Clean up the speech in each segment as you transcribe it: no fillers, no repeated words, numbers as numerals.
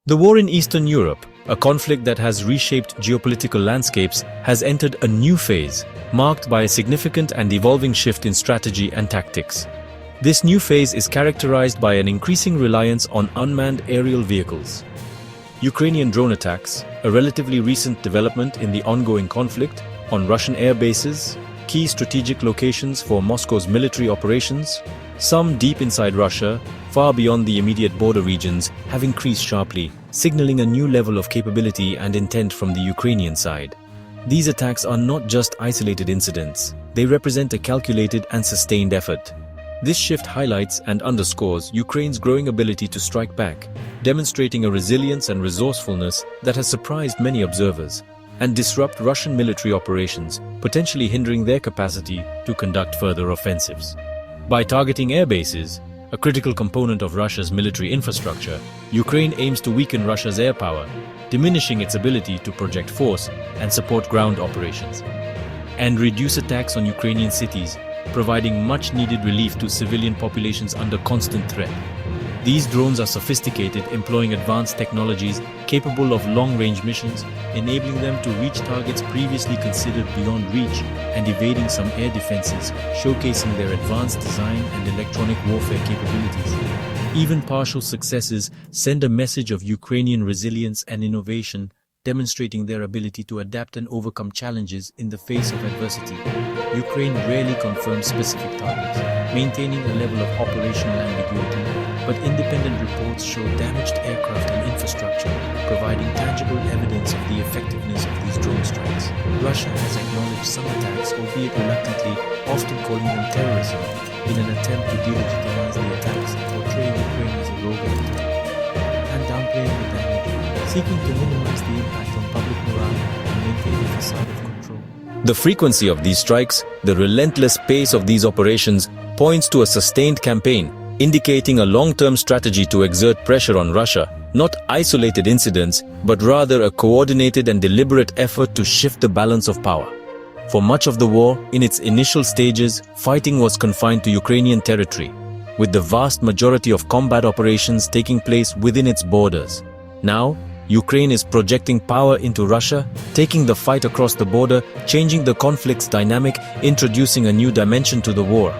The war in Eastern Europe, a conflict that has reshaped geopolitical landscapes, has entered a new phase, marked by a significant and evolving shift in strategy and tactics. This new phase is characterized by an increasing reliance on unmanned aerial vehicles. Ukrainian drone attacks, a relatively recent development in the ongoing conflict, on Russian air bases, key strategic locations for Moscow's military operations, some deep inside Russia, far beyond the immediate border regions, have increased sharply, signaling a new level of capability and intent from the Ukrainian side. These attacks are not just isolated incidents, they represent a calculated and sustained effort. This shift highlights and underscores Ukraine's growing ability to strike back, demonstrating a resilience and resourcefulness that has surprised many observers, and disrupt Russian military operations, potentially hindering their capacity to conduct further offensives. By targeting air bases, a critical component of Russia's military infrastructure, Ukraine aims to weaken Russia's air power, diminishing its ability to project force and support ground operations, and reduce attacks on Ukrainian cities, providing much-needed relief to civilian populations under constant threat. These drones are sophisticated, employing advanced technologies capable of long-range missions, enabling them to reach targets previously considered beyond reach and evading some air defenses, showcasing their advanced design and electronic warfare capabilities. Even partial successes send a message of Ukrainian resilience and innovation, demonstrating their ability to adapt and overcome challenges in the face of adversity. Ukraine rarely confirms specific targets, maintaining a level of operational ambiguity, but independent reports show damaged aircraft and infrastructure, providing tangible evidence of the effectiveness of these drone strikes. Russia has acknowledged some attacks, albeit reluctantly, often calling them terrorism, in an attempt to delegitimize the attacks, portraying Ukraine as a rogue entity, and downplaying the damage, seeking to minimize the impact on public morale and maintain a facade of control. The frequency of these strikes, the relentless pace of these operations, points to a sustained campaign, indicating a long-term strategy to exert pressure on Russia, not isolated incidents, but rather a coordinated and deliberate effort to shift the balance of power. For much of the war, in its initial stages, fighting was confined to Ukrainian territory, with the vast majority of combat operations taking place within its borders. Now, Ukraine is projecting power into Russia, taking the fight across the border, changing the conflict's dynamic, introducing a new dimension to the war.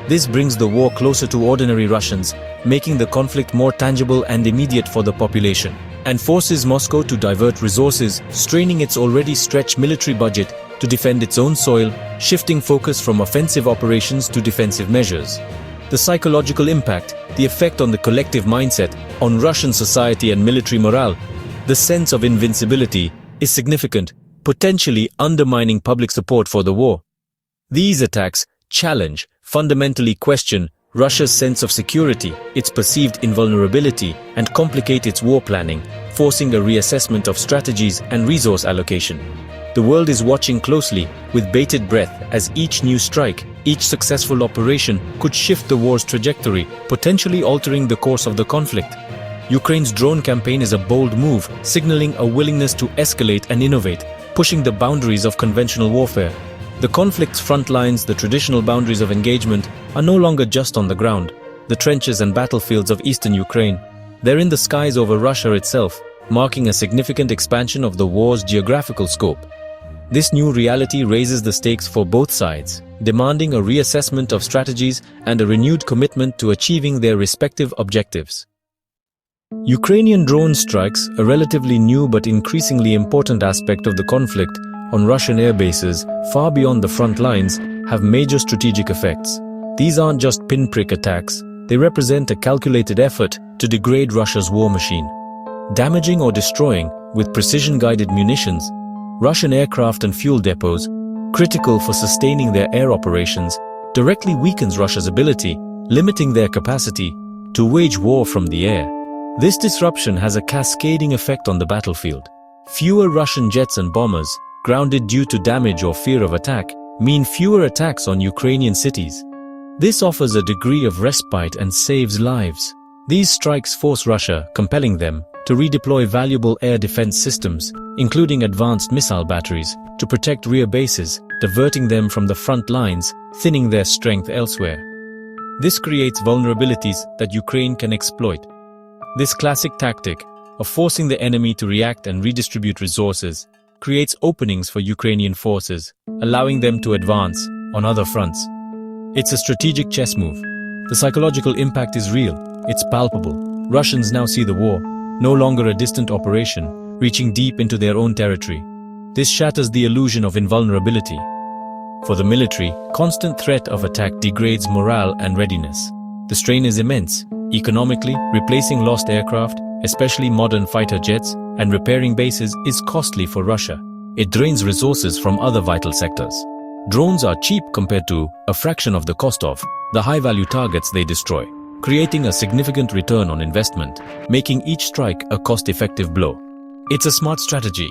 This brings the war closer to ordinary Russians, making the conflict more tangible and immediate for the population, and forces Moscow to divert resources, straining its already stretched military budget to defend its own soil, shifting focus from offensive operations to defensive measures. The psychological impact, the effect on the collective mindset, on Russian society and military morale, the sense of invincibility, is significant, potentially undermining public support for the war. These attacks challenge, fundamentally question, Russia's sense of security, its perceived invulnerability, and complicate its war planning, forcing a reassessment of strategies and resource allocation. The world is watching closely, with bated breath, as each new strike, each successful operation could shift the war's trajectory, potentially altering the course of the conflict. Ukraine's drone campaign is a bold move, signaling a willingness to escalate and innovate, pushing the boundaries of conventional warfare. The conflict's front lines, the traditional boundaries of engagement, are no longer just on the ground, the trenches and battlefields of eastern Ukraine. They're in the skies over Russia itself, marking a significant expansion of the war's geographical scope. This new reality raises the stakes for both sides, demanding a reassessment of strategies and a renewed commitment to achieving their respective objectives. Ukrainian drone strikes, a relatively new but increasingly important aspect of the conflict, on Russian air bases far beyond the front lines, have major strategic effects. These aren't just pinprick attacks, they represent a calculated effort to degrade Russia's war machine. Damaging or destroying, with precision-guided munitions, Russian aircraft and fuel depots, critical for sustaining their air operations, directly weakens Russia's ability, limiting their capacity to wage war from the air. This disruption has a cascading effect on the battlefield. Fewer Russian jets and bombers, grounded due to damage or fear of attack, mean fewer attacks on Ukrainian cities. This offers a degree of respite and saves lives. These strikes force Russia, compelling them to redeploy valuable air defense systems, including advanced missile batteries, to protect rear bases, diverting them from the front lines, thinning their strength elsewhere. This creates vulnerabilities that Ukraine can exploit. This classic tactic, of forcing the enemy to react and redistribute resources, creates openings for Ukrainian forces, allowing them to advance on other fronts. It's a strategic chess move. The psychological impact is real, it's palpable. Russians now see the war, no longer a distant operation, reaching deep into their own territory. This shatters the illusion of invulnerability. For the military, constant threat of attack degrades morale and readiness. The strain is immense. Economically, replacing lost aircraft, especially modern fighter jets, and repairing bases is costly for Russia. It drains resources from other vital sectors. Drones are cheap compared to a fraction of the cost of the high-value targets they destroy, creating a significant return on investment, making each strike a cost-effective blow. It's a smart strategy.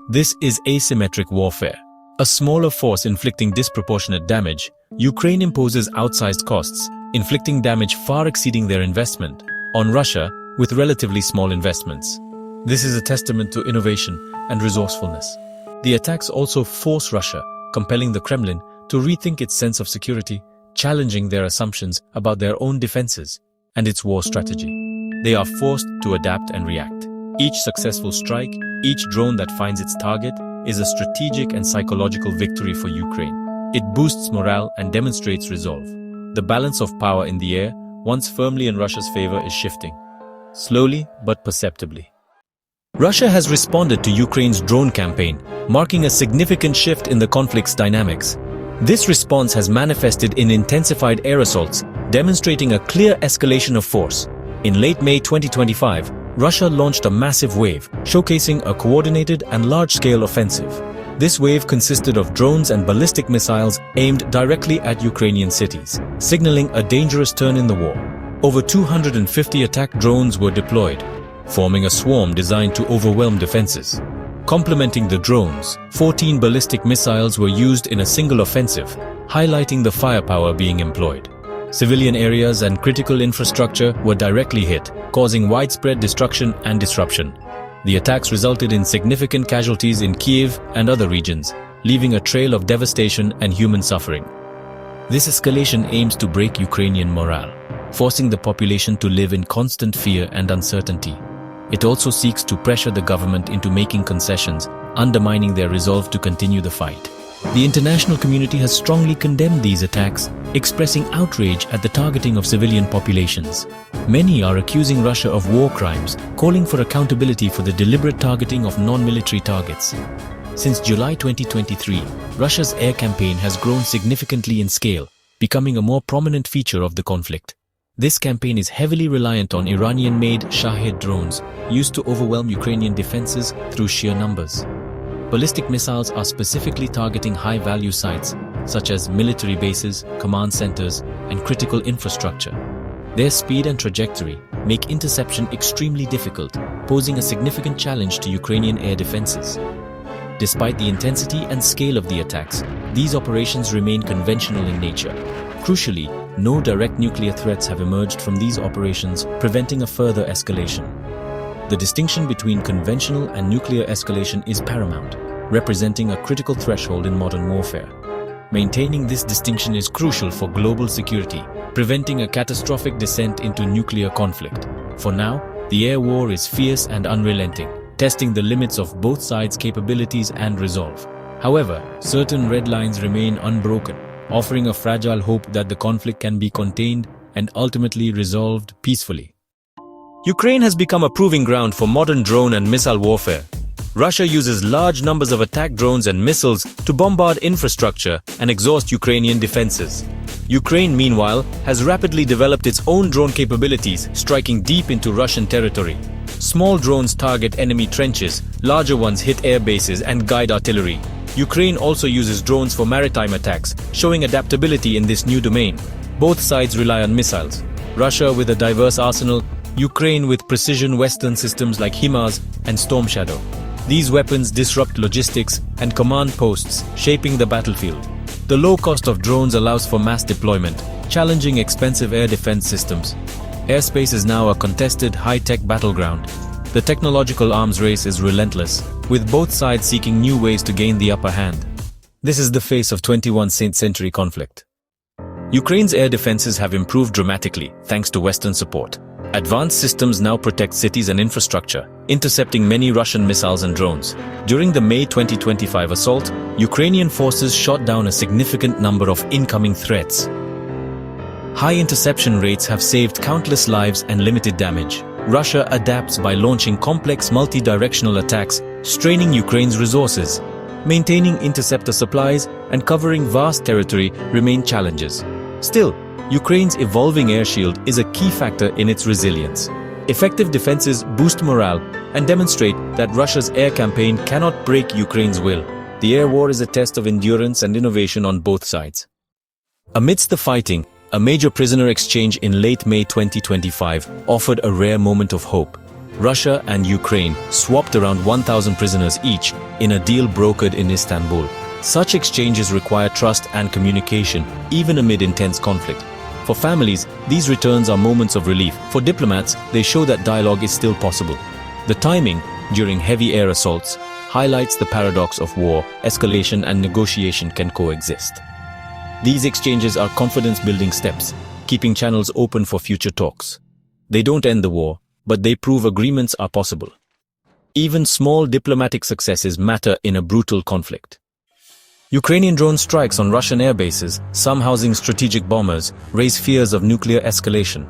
This is asymmetric warfare. A smaller force inflicting disproportionate damage, Ukraine imposes outsized costs, inflicting damage far exceeding their investment, on Russia with relatively small investments. This is a testament to innovation and resourcefulness. The attacks also force Russia, compelling the Kremlin to rethink its sense of security, challenging their assumptions about their own defenses and its war strategy. They are forced to adapt and react. Each successful strike, each drone that finds its target, is a strategic and psychological victory for Ukraine. It boosts morale and demonstrates resolve. The balance of power in the air, once firmly in Russia's favor, is shifting, slowly but perceptibly. Russia has responded to Ukraine's drone campaign, marking a significant shift in the conflict's dynamics. This response has manifested in intensified air assaults, demonstrating a clear escalation of force. In late May 2025, Russia launched a massive wave, showcasing a coordinated and large-scale offensive. This wave consisted of drones and ballistic missiles aimed directly at Ukrainian cities, signaling a dangerous turn in the war. Over 250 attack drones were deployed, forming a swarm designed to overwhelm defenses. Complementing the drones, 14 ballistic missiles were used in a single offensive, highlighting the firepower being employed. Civilian areas and critical infrastructure were directly hit, causing widespread destruction and disruption. The attacks resulted in significant casualties in Kyiv and other regions, leaving a trail of devastation and human suffering. This escalation aims to break Ukrainian morale, forcing the population to live in constant fear and uncertainty. It also seeks to pressure the government into making concessions, undermining their resolve to continue the fight. The international community has strongly condemned these attacks, expressing outrage at the targeting of civilian populations. Many are accusing Russia of war crimes, calling for accountability for the deliberate targeting of non-military targets. Since July 2023, Russia's air campaign has grown significantly in scale, becoming a more prominent feature of the conflict. This campaign is heavily reliant on Iranian-made Shahed drones, used to overwhelm Ukrainian defenses through sheer numbers. Ballistic missiles are specifically targeting high-value sites, such as military bases, command centers, and critical infrastructure. Their speed and trajectory make interception extremely difficult, posing a significant challenge to Ukrainian air defenses. Despite the intensity and scale of the attacks, these operations remain conventional in nature. Crucially, no direct nuclear threats have emerged from these operations, preventing a further escalation. The distinction between conventional and nuclear escalation is paramount, representing a critical threshold in modern warfare. Maintaining this distinction is crucial for global security, preventing a catastrophic descent into nuclear conflict. For now, the air war is fierce and unrelenting, testing the limits of both sides' capabilities and resolve. However, certain red lines remain unbroken, offering a fragile hope that the conflict can be contained and ultimately resolved peacefully. Ukraine has become a proving ground for modern drone and missile warfare. Russia uses large numbers of attack drones and missiles to bombard infrastructure and exhaust Ukrainian defenses. Ukraine, meanwhile, has rapidly developed its own drone capabilities, striking deep into Russian territory. Small drones target enemy trenches, larger ones hit air bases and guide artillery. Ukraine also uses drones for maritime attacks, showing adaptability in this new domain. Both sides rely on missiles. Russia with a diverse arsenal, Ukraine with precision Western systems like HIMARS and Storm Shadow. These weapons disrupt logistics and command posts, shaping the battlefield. The low cost of drones allows for mass deployment, challenging expensive air defense systems. Airspace is now a contested, high-tech battleground. The technological arms race is relentless, with both sides seeking new ways to gain the upper hand. This is the face of 21st century conflict. Ukraine's air defenses have improved dramatically thanks to Western support. Advanced systems now protect cities and infrastructure, intercepting many Russian missiles and drones. During the May 2025 assault, Ukrainian forces shot down a significant number of incoming threats. High interception rates have saved countless lives and limited damage. Russia adapts by launching complex multi-directional attacks, straining Ukraine's resources. Maintaining interceptor supplies and covering vast territory remain challenges. Still, Ukraine's evolving air shield is a key factor in its resilience. Effective defenses boost morale and demonstrate that Russia's air campaign cannot break Ukraine's will. The air war is a test of endurance and innovation on both sides. Amidst the fighting, a major prisoner exchange in late May 2025 offered a rare moment of hope. Russia and Ukraine swapped around 1,000 prisoners each in a deal brokered in Istanbul. Such exchanges require trust and communication, even amid intense conflict. For families, these returns are moments of relief. For diplomats, they show that dialogue is still possible. The timing, during heavy air assaults, highlights the paradox of war. Escalation and negotiation can coexist. These exchanges are confidence-building steps, keeping channels open for future talks. They don't end the war, but they prove agreements are possible. Even small diplomatic successes matter in a brutal conflict. Ukrainian drone strikes on Russian air bases, some housing strategic bombers, raise fears of nuclear escalation.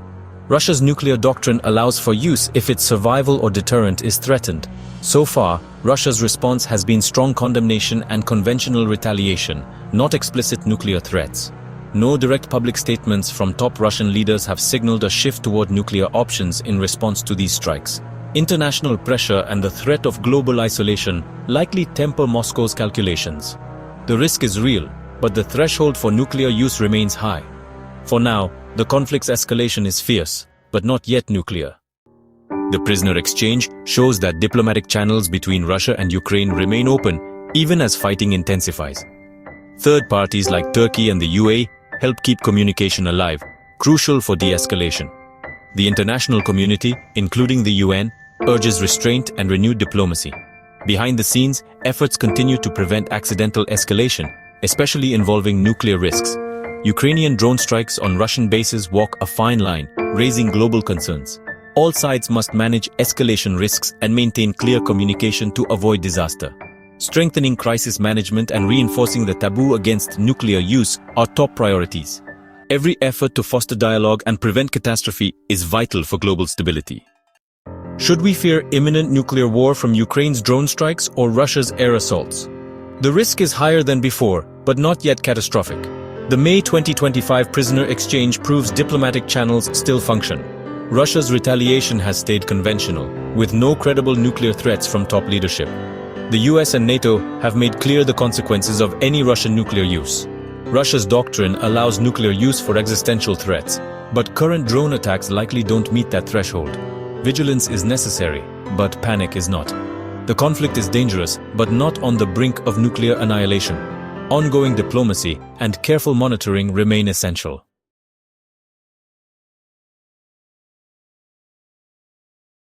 Russia's nuclear doctrine allows for use if its survival or deterrent is threatened. So far, Russia's response has been strong condemnation and conventional retaliation, not explicit nuclear threats. No direct public statements from top Russian leaders have signaled a shift toward nuclear options in response to these strikes. International pressure and the threat of global isolation likely temper Moscow's calculations. The risk is real, but the threshold for nuclear use remains high. For now, the conflict's escalation is fierce, but not yet nuclear. The prisoner exchange shows that diplomatic channels between Russia and Ukraine remain open, even as fighting intensifies. Third parties like Turkey and the UAE help keep communication alive, crucial for de-escalation. The international community, including the UN, urges restraint and renewed diplomacy. Behind the scenes, efforts continue to prevent accidental escalation, especially involving nuclear risks. Ukrainian drone strikes on Russian bases walk a fine line, raising global concerns. All sides must manage escalation risks and maintain clear communication to avoid disaster. Strengthening crisis management and reinforcing the taboo against nuclear use are top priorities. Every effort to foster dialogue and prevent catastrophe is vital for global stability. Should we fear imminent nuclear war from Ukraine's drone strikes or Russia's air assaults? The risk is higher than before, but not yet catastrophic. The May 2025 prisoner exchange proves diplomatic channels still function. Russia's retaliation has stayed conventional, with no credible nuclear threats from top leadership. The US and NATO have made clear the consequences of any Russian nuclear use. Russia's doctrine allows nuclear use for existential threats, but current drone attacks likely don't meet that threshold. Vigilance is necessary, but panic is not. The conflict is dangerous, but not on the brink of nuclear annihilation. Ongoing diplomacy and careful monitoring remain essential.